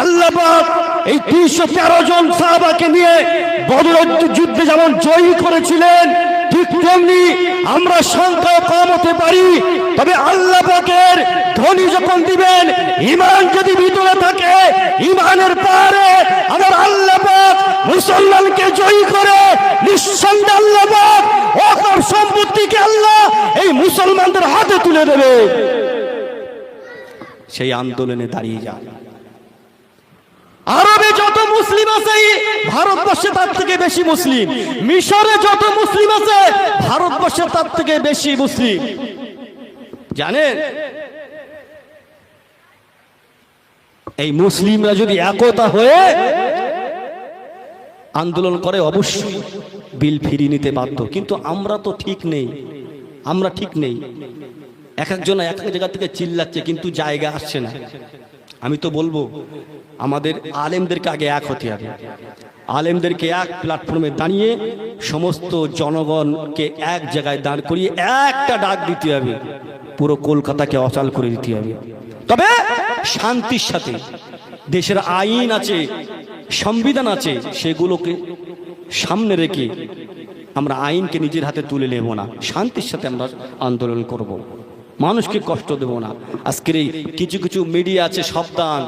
আল্লাহ পাক এই 313 জন সাহাবাকে নিয়ে বদর যুদ্ধে যেমন জয়ী করেছিলেন, ঠিক তেমনি আমরা সংখ্যা কম হতে পারি, তবে আল্লাহ পাকের ধনী যখন দিবেন, ঈমান যদি ভিতরে থাকে, ঈমানের পারে আমার আল্লাহ পাক মুসলমানকে জয়ী করে নিঃসন্দেহে আল্লাহ পাক ওকর সম্পত্তিকে আল্লাহ এই মুসলমানদের হাতে তুলে দেবে। সেই আন্দোলনে দাঁড়িয়ে যান। আরবে যত মুসলিম আছে ভারতবর্ষে তার থেকে বেশি মুসলিম, মিশরে যত মুসলিম আছে ভারতবর্ষে তার থেকে বেশি মুসলিম। জানেন, এই মুসলিমরা যদি একতা হয়ে আন্দোলন করে অবশ্যই বিল ফিরিয়ে নিতে বাধ্য, কিন্তু আমরা তো ঠিক নেই, আমরা ঠিক নেই। এক একজন এক এক জায়গা থেকে চিল্লাচ্ছে কিন্তু জায়গা আসছে না। আমি তো বলবো আমাদের আলেমদেরকে আগে এক হতে হবে, আলেমদেরকে এক প্ল্যাটফর্মে দাঁড়িয়ে সমস্ত জনগণকে এক জায়গায় দাঁড় করিয়ে একটা ডাক দিতে হবে, পুরো কলকাতাকে অচল করে দিতে হবে। তবে শান্তির সাথে, দেশের আইন আছে, সংবিধান আছে, সেগুলোকে সামনে রেখে আমরা আইনকে নিজের হাতে তুলে নেব না, শান্তির সাথে আমরা আন্দোলন করব, মানুষকে কষ্ট দেব না। আজকের এই কিছু কিছু মিডিয়া আছে, সাবধান,